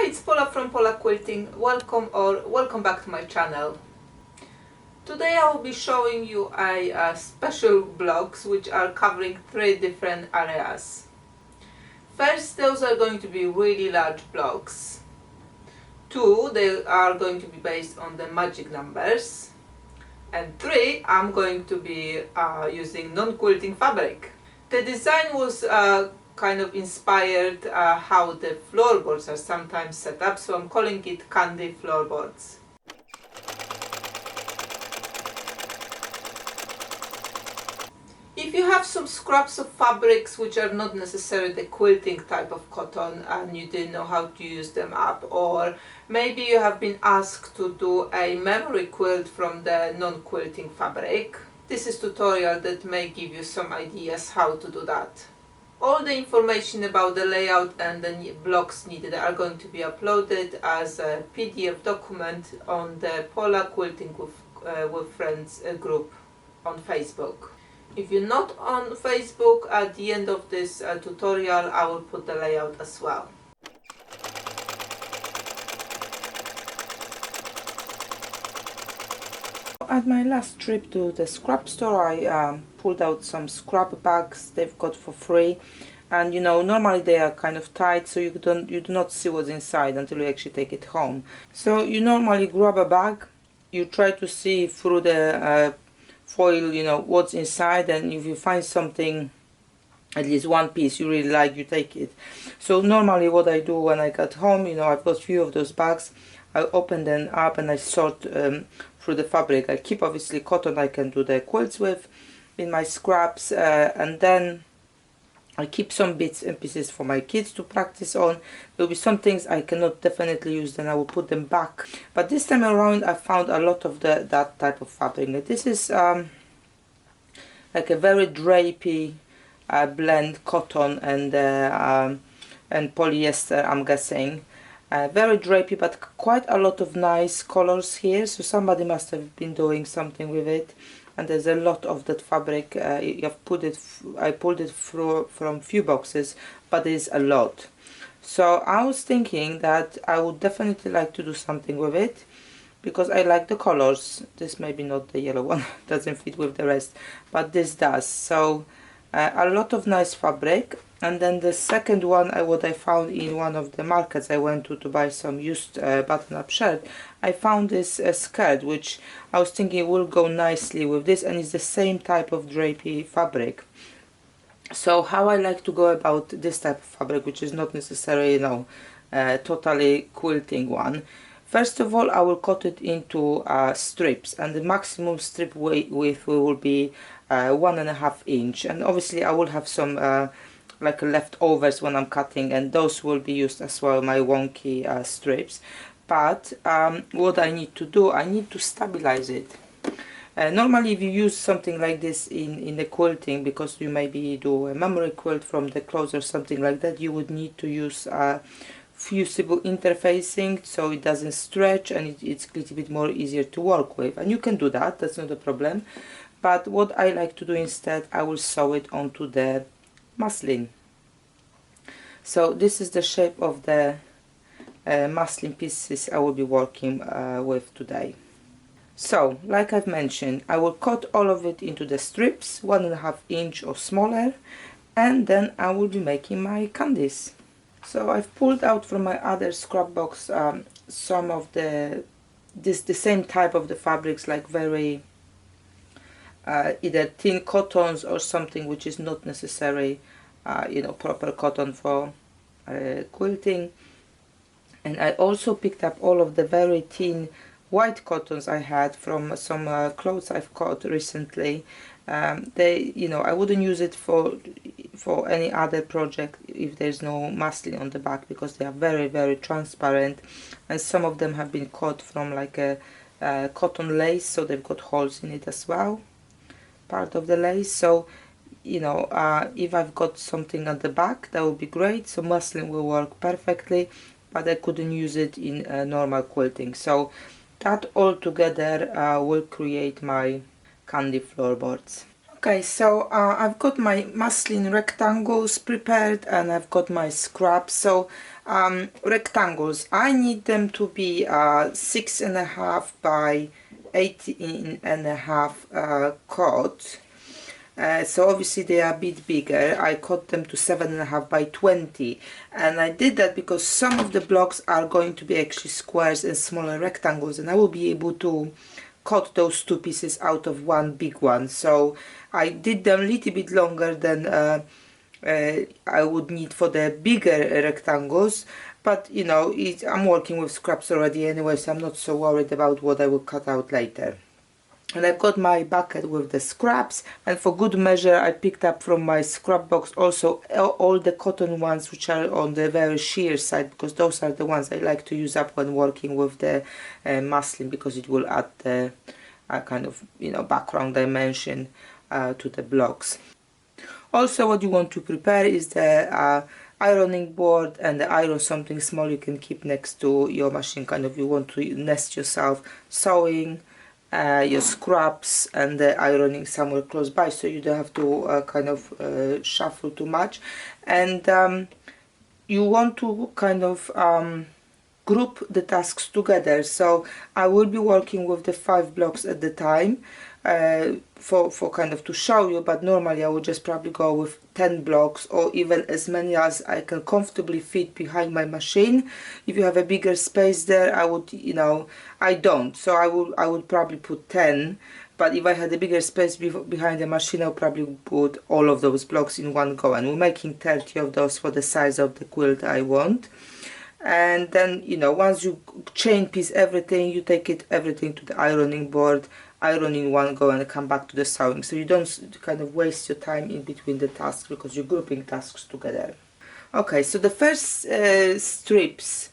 it's Paula from Paula Quilting. Welcome back to my channel. Today I will be showing you a special blocks which are covering 3 different areas. First, those are going to be really large blocks. 2, they are going to be based on the magic numbers. And 3, I'm going to be using non-quilting fabric. The design was kind of inspired how the floorboards are sometimes set up, so I'm calling it candy floorboards. If you have some scraps of fabrics which are not necessarily the quilting type of cotton and you didn't know how to use them up, or maybe you have been asked to do a memory quilt from the non-quilting fabric, this is a tutorial that may give you some ideas how to do that. All the information about the layout and the blocks needed are going to be uploaded as a PDF document on the Paula Quilting with Friends group on Facebook. If you're not on Facebook, at the end of this tutorial I will put the layout as well. At my last trip to the scrap store, I pulled out some scrap bags they've got for free, and you know, normally they are kind of tight, so you do not see what's inside until you actually take it home. So you normally grab a bag, you try to see through the foil, you know, what's inside, and if you find something, at least one piece you really like, you take it. So normally what I do when I get home, you know, I've got a few of those bags, I open them up and I sort through the fabric. I keep obviously cotton I can do the quilts with in my scraps, and then I keep some bits and pieces for my kids to practice on. There will be some things I cannot definitely use, then I will put them back. But this time around I found a lot of that type of fabric. This is like a very drapey blend cotton and polyester, I'm guessing. Very drapey, but quite a lot of nice colors here, so somebody must have been doing something with it. And there's a lot of that fabric. I pulled it from few boxes, but there's a lot. So I was thinking that I would definitely like to do something with it, because I like the colors. This maybe not the yellow one, doesn't fit with the rest, but this does. So a lot of nice fabric. And then the second one, what I found in one of the markets I went to buy some used button-up shirt, I found this skirt, which I was thinking will go nicely with this, and it's the same type of drapey fabric. So how I like to go about this type of fabric, which is not necessarily, you know, totally quilting one. First of all, I will cut it into strips, and the maximum strip width will be 1.5 inch, and obviously I will have some like leftovers when I'm cutting, and those will be used as well, my wonky strips. But what I need to do, I need to stabilize it. Normally if you use something like this in the quilting, because you maybe do a memory quilt from the clothes or something like that, you would need to use fusible interfacing so it doesn't stretch, and it's a little bit more easier to work with, and you can do that, that's not a problem. But what I like to do instead, I will sew it onto the muslin. So this is the shape of the muslin pieces I will be working with today. So like I've mentioned, I will cut all of it into the strips 1.5 inch or smaller, and then I will be making my candies. So I've pulled out from my other scrap box some of the same type of the fabrics, like very either thin cottons or something which is not necessarily you know, proper cotton for quilting. And I also picked up all of the very thin white cottons I had from some clothes I've cut recently. They, you know, I wouldn't use it for any other project if there's no muslin on the back, because they are very transparent, and some of them have been cut from like a cotton lace, so they've got holes in it as well, part of the lace. So you know, if I've got something at the back, that would be great, so muslin will work perfectly, but I couldn't use it in normal quilting. So that all together will create my candy floorboards. Okay, so I've got my muslin rectangles prepared, and I've got my scraps. So Rectangles, I need them to be 6.5 by 18.5 cut. So obviously they are a bit bigger. I cut them to 7.5 by 20, and I did that because some of the blocks are going to be actually squares and smaller rectangles, and I will be able to cut those two pieces out of one big one. So I did them a little bit longer than I would need for the bigger rectangles, but you know, I'm working with scraps already anyway, so I'm not so worried about what I will cut out later. And I've got my bucket with the scraps, and for good measure I picked up from my scrap box also all the cotton ones which are on the very sheer side, because those are the ones I like to use up when working with the muslin, because it will add the kind of, you know, background dimension to the blocks. Also, what you want to prepare is the ironing board and the iron, something small you can keep next to your machine. Kind of, you want to nest yourself sewing, your scraps and the ironing somewhere close by, so you don't have to kind of shuffle too much. And you want to kind of group the tasks together. So I will be working with the 5 blocks at the time for kind of to show you, but normally I would just probably go with 10 blocks or even as many as I can comfortably fit behind my machine. If you have a bigger space there, I would, you know, I don't, so I would probably put 10. But if I had a bigger space behind the machine, I'll probably put all of those blocks in one go, and we're making 30 of those for the size of the quilt I want. And then, you know, once you chain piece everything, you take everything to the ironing board, iron in one go, and come back to the sewing, so you don't kind of waste your time in between the tasks, because you're grouping tasks together. Okay, so the first strips,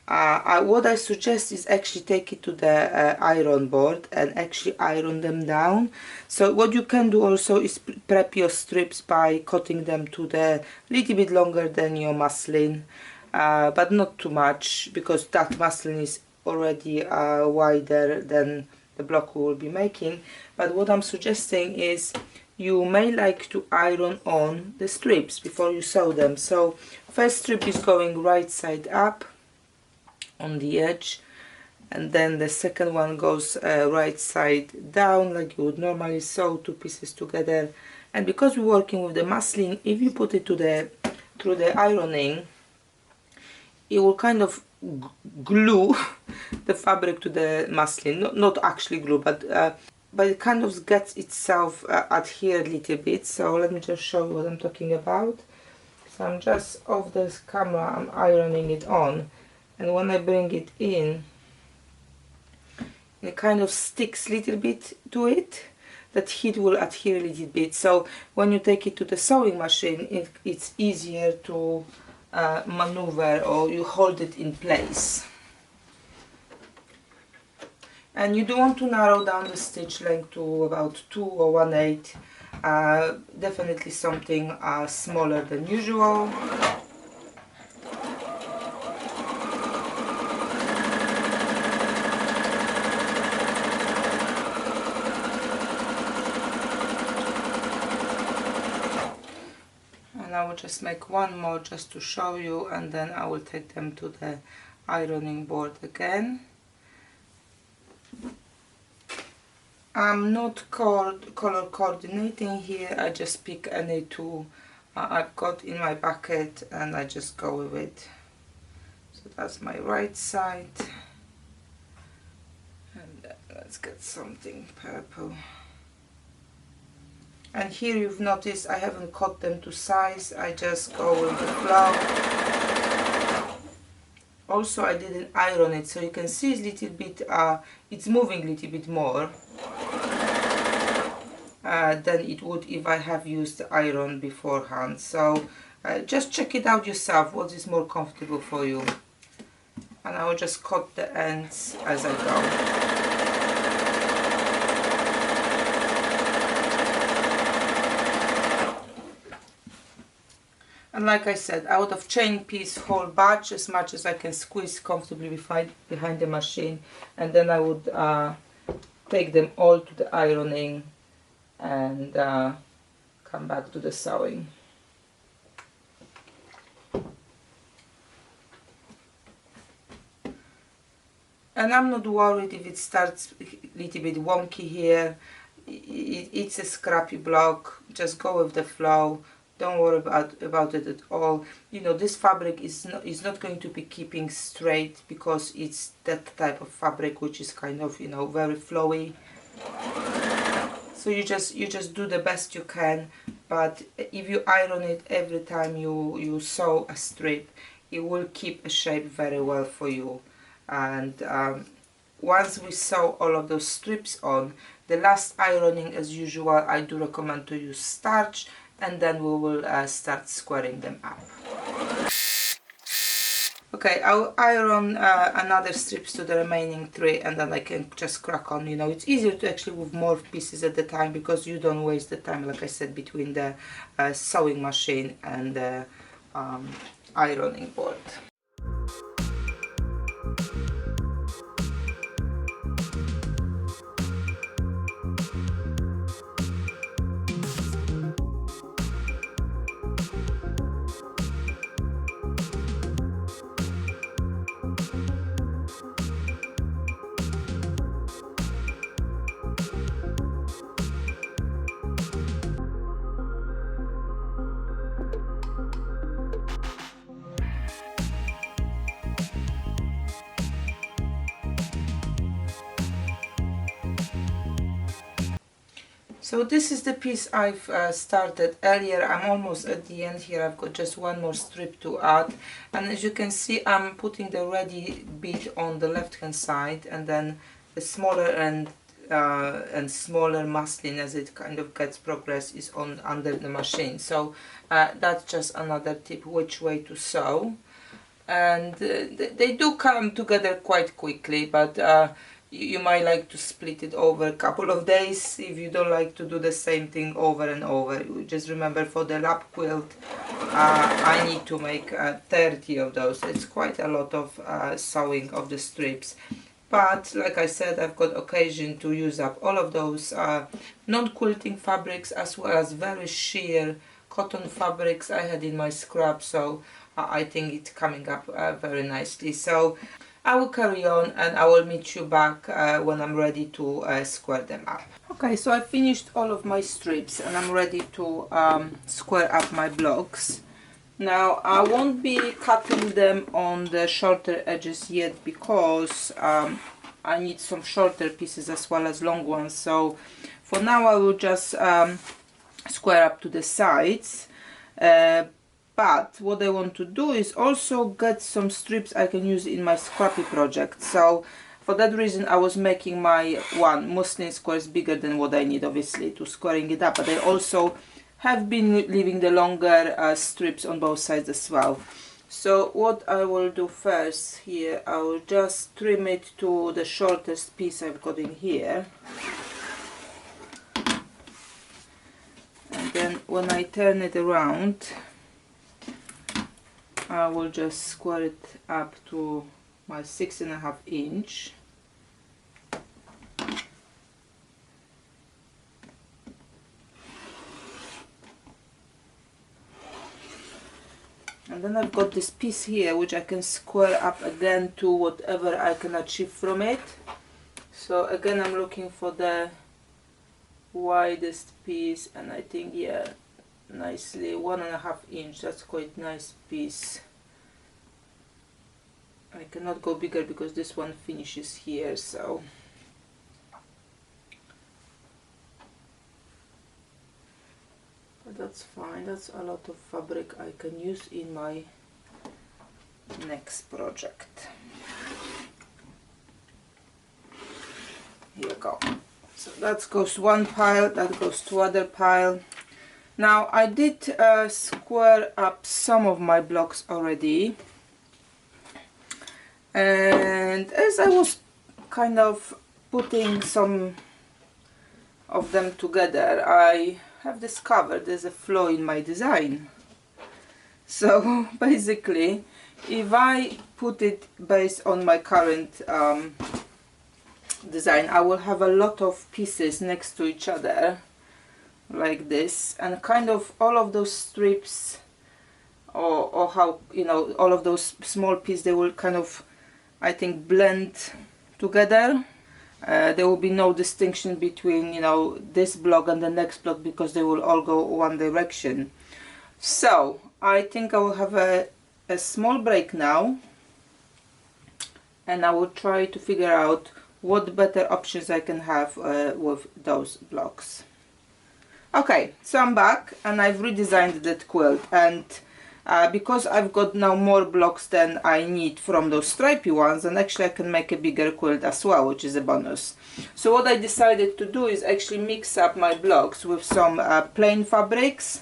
what I suggest is actually take it to the iron board and actually iron them down. So what you can do also is prep your strips by cutting them to the little bit longer than your muslin, but not too much, because that muslin is already wider than the block we will be making. But what I'm suggesting is you may like to iron on the strips before you sew them. So first strip is going right side up on the edge, and then the second one goes right side down, like you would normally sew two pieces together. And because we're working with the muslin, if you put it through the ironing, it will kind of glue the fabric to the muslin. Not actually glue, but it kind of gets itself adhered a little bit. So let me just show you what I'm talking about. So I'm just off this camera, I'm ironing it on, and when I bring it in, it kind of sticks a little bit to it. That heat will adhere a little bit, so when you take it to the sewing machine, it's easier to maneuver, or you hold it in place. And you do want to narrow down the stitch length to about 2 or 1/8, definitely something smaller than usual. And I will just make one more just to show you, and then I will take them to the ironing board again. I'm not color coordinating here, I just pick any two I've got in my bucket and I just go with it. So that's my right side, and let's get something purple. And here you've noticed I haven't cut them to size, I just go with the flow. Also I didn't iron it, so you can see it's a little bit, it's moving a little bit more than it would if I have used the iron beforehand. So just check it out yourself, what is more comfortable for you. And I will just cut the ends as I go. And like I said, out of chain piece whole batch as much as I can squeeze comfortably behind the machine, and then I would take them all to the ironing and come back to the sewing. And I'm not worried if it starts a little bit wonky here. It's a scrappy block, just go with the flow, don't worry about it at all. You know, this fabric is not going to be keeping straight because it's that type of fabric which is kind of, you know, very flowy. So you just do the best you can, but if you iron it every time you sew a strip, it will keep a shape very well for you. And once we sew all of those strips on, the last ironing, as usual, I do recommend to use starch, and then we will start squaring them up. Okay, I'll iron another strips to the remaining 3, and then I can just crack on. You know, it's easier to actually move more pieces at the time because you don't waste the time, like I said, between the sewing machine and the ironing board. So this is the piece I've started earlier. I'm almost at the end here. I've got just one more strip to add, and as you can see, I'm putting the ready bit on the left hand side, and then the smaller and smaller muslin, as it kind of gets progress, is on under the machine. So that's just another tip which way to sew, and they do come together quite quickly, but you might like to split it over a couple of days if you don't like to do the same thing over and over. Just remember, for the lap quilt, I need to make 30 of those. It's quite a lot of sewing of the strips. But like I said, I've got occasion to use up all of those non-quilting fabrics, as well as very sheer cotton fabrics I had in my scrap. So I think it's coming up very nicely. So I will carry on, and I will meet you back when I'm ready to square them up. Okay, so I finished all of my strips and I'm ready to square up my blocks. Now I won't be cutting them on the shorter edges yet because I need some shorter pieces as well as long ones. So for now I will just square up to the sides. But what I want to do is also get some strips I can use in my scrappy project. So for that reason I was making my muslin squares bigger than what I need, obviously, to squaring it up. But I also have been leaving the longer strips on both sides as well. So what I will do first here, I will just trim it to the shortest piece I've got in here. And then when I turn it around, I will just square it up to my 6.5 inch. And then I've got this piece here which I can square up again to whatever I can achieve from it. So again I'm looking for the widest piece, and I think, yeah, nicely 1.5 inch. That's quite nice piece. I cannot go bigger because this one finishes here, so but that's fine. That's a lot of fabric I can use in my next project. Here we go. So that goes one pile, that goes to other pile. Now I did square up some of my blocks already, and as I was kind of putting some of them together, I have discovered there's a flaw in my design. So basically, if I put it based on my current design, I will have a lot of pieces next to each other like this, and kind of all of those strips, or how, you know, all of those small pieces, they will kind of, I think, blend together. There will be no distinction between, you know, this block and the next block, because they will all go one direction. So I think I will have a small break now, and I will try to figure out what better options I can have with those blocks. Okay, so I'm back and I've redesigned that quilt, and because I've got now more blocks than I need from those stripy ones, and actually I can make a bigger quilt as well, which is a bonus. So what I decided to do is actually mix up my blocks with some plain fabrics.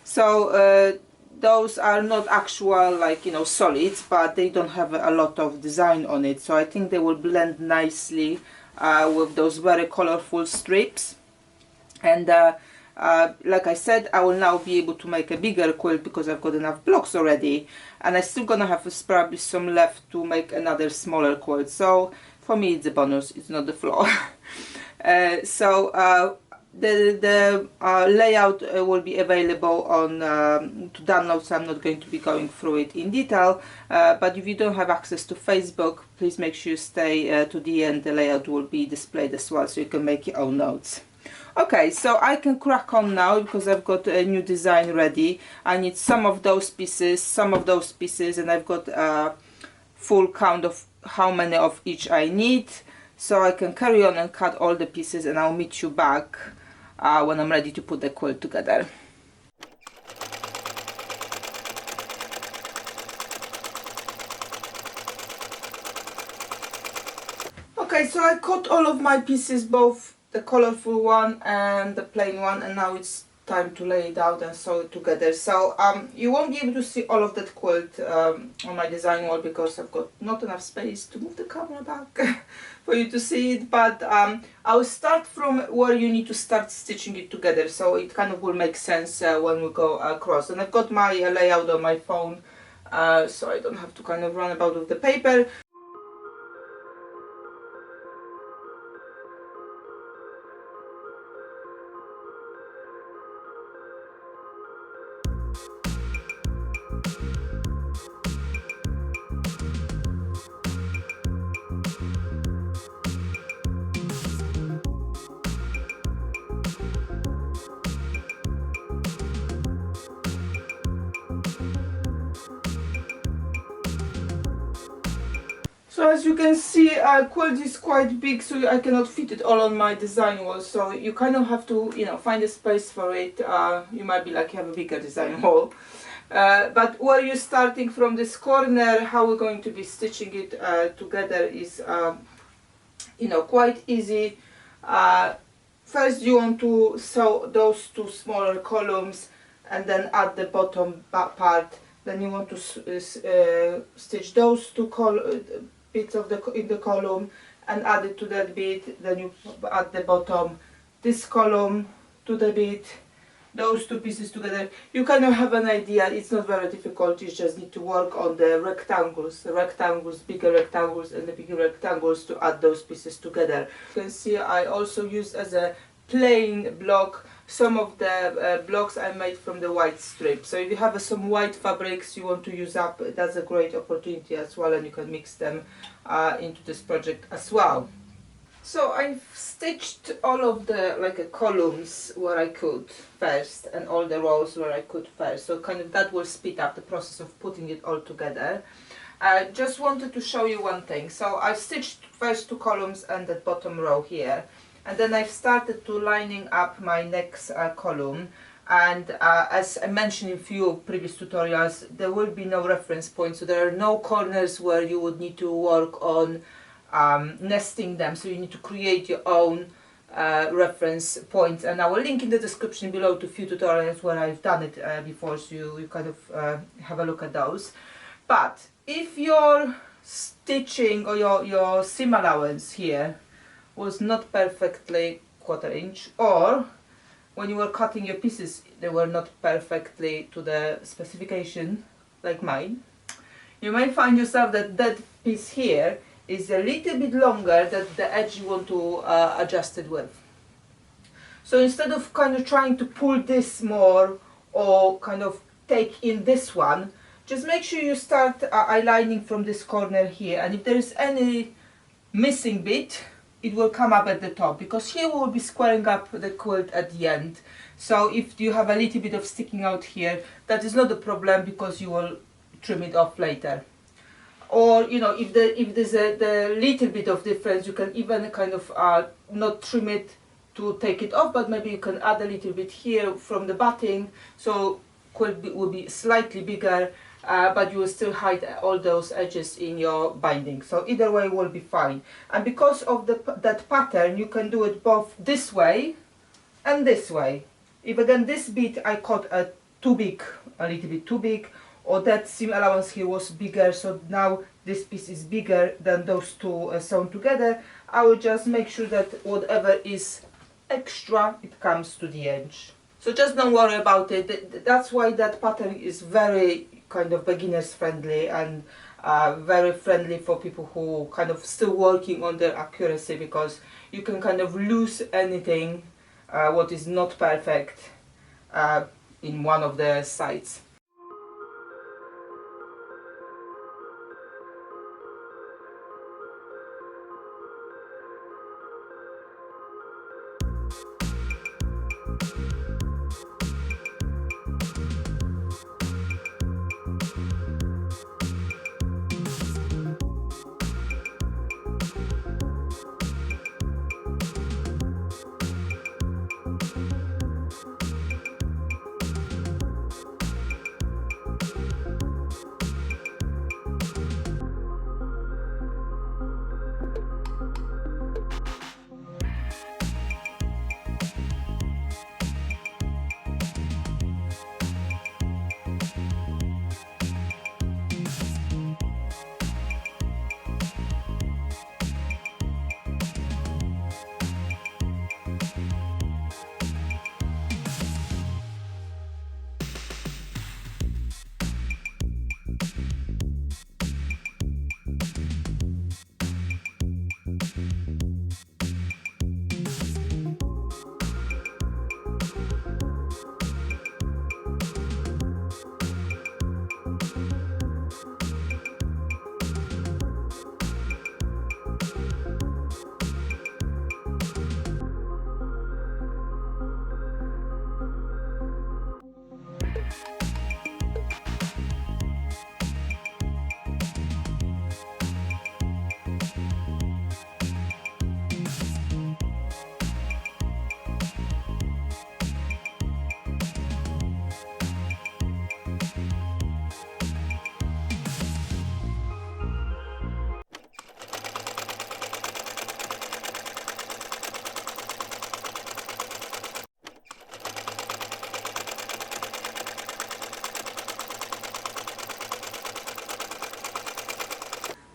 So those are not actual, like, you know, solids, but they don't have a lot of design on it, so I think they will blend nicely with those very colorful strips. And like I said, I will now be able to make a bigger quilt because I've got enough blocks already, and I'm still gonna have probably some left to make another smaller quilt. So for me it's a bonus, it's not the floor. The layout will be available on to download, so I'm not going to be going through it in detail, but if you don't have access to Facebook, please make sure you stay to the end. The layout will be displayed as well, so you can make your own notes. Okay, so I can crack on now because I've got a new design ready. I need some of those pieces, and I've got a full count of how many of each I need. So I can carry on and cut all the pieces, and I'll meet you back when I'm ready to put the quilt together. Okay, so I cut all of my pieces, both the colorful one and the plain one, and now it's time to lay it out and sew it together. So you won't be able to see all of that quilt on my design wall because I've got not enough space to move the camera back for you to see it, but I'll start from where you need to start stitching it together, so it kind of will make sense when we go across. And I've got my layout on my phone, so I don't have to kind of run about with the paper. So as you can see, quilt is quite big, so I cannot fit it all on my design wall, so you kind of have to, you know, find a space for it. You might be like, you have a bigger design wall. But where you're starting from this corner, how we're going to be stitching it together is, you know, quite easy. First you want to sew those two smaller columns and then add the bottom part. Then you want to stitch those two bits of in the column and add it to that bit. Then you add the bottom, this column to the bit, those two pieces together. You kind of have an idea. It's not very difficult. You just need to work on the rectangles, bigger rectangles and the bigger rectangles to add those pieces together. You can see I also used as a plain block some of the blocks I made from the white strip. So if you have some white fabrics you want to use up, that's a great opportunity as well, and you can mix them into this project as well. So I've stitched all of the columns where I could first, and all the rows where I could first. So kind of that will speed up the process of putting it all together. I just wanted to show you one thing. So I stitched first two columns and the bottom row here. And then I've started to lining up my next column, and as I mentioned in a few previous tutorials, there will be no reference points, so there are no corners where you would need to work on nesting them, so you need to create your own reference points, and I will link in the description below to a few tutorials where I've done it before, so you kind of have a look at those. But if your stitching or your seam allowance here was not perfectly 1/4 inch, or when you were cutting your pieces they were not perfectly to the specification like mine, you may find yourself that piece here is a little bit longer than the edge you want to adjust it with. So instead of kind of trying to pull this more or kind of take in this one, just make sure you start aligning from this corner here, and if there is any missing bit, it will come up at the top, because here we will be squaring up the quilt at the end. So if you have a little bit of sticking out here, that is not a problem, because you will trim it off later. Or you know, if there's the little bit of difference, you can even kind of not trim it to take it off, but maybe you can add a little bit here from the batting, so quilt will be slightly bigger, but you will still hide all those edges in your binding. So either way will be fine. And because of that pattern, you can do it both this way and this way. If again this bit I cut too big, a little bit too big, or that seam allowance here was bigger, so now this piece is bigger than those two sewn together, I will just make sure that whatever is extra, it comes to the edge. So just don't worry about it. That's why that pattern is very kind of beginners friendly, and very friendly for people who kind of still working on their accuracy, because you can kind of lose anything what is not perfect in one of the sides.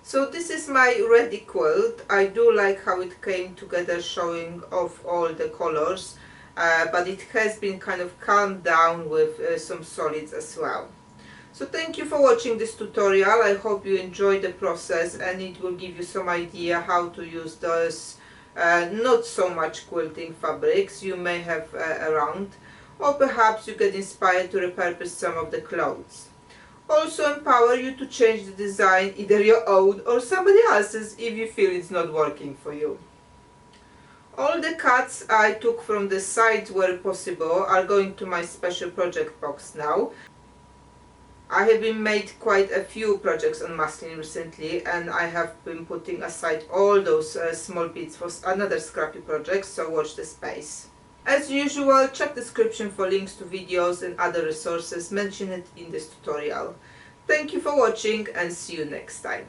So this is my ready quilt. I do like how it came together, showing off all the colors, but it has been kind of calmed down with some solids as well. So thank you for watching this tutorial. I hope you enjoyed the process, and it will give you some idea how to use those not so much quilting fabrics you may have around, or perhaps you get inspired to repurpose some of the clothes. Also empower you to change the design, either your own or somebody else's, if you feel it's not working for you. All the cuts I took from the sides where possible are going to my special project box now. I have been made quite a few projects on muslin recently, and I have been putting aside all those small bits for another scrappy project, so watch the space. As usual, check the description for links to videos and other resources mentioned in this tutorial. Thank you for watching, and see you next time.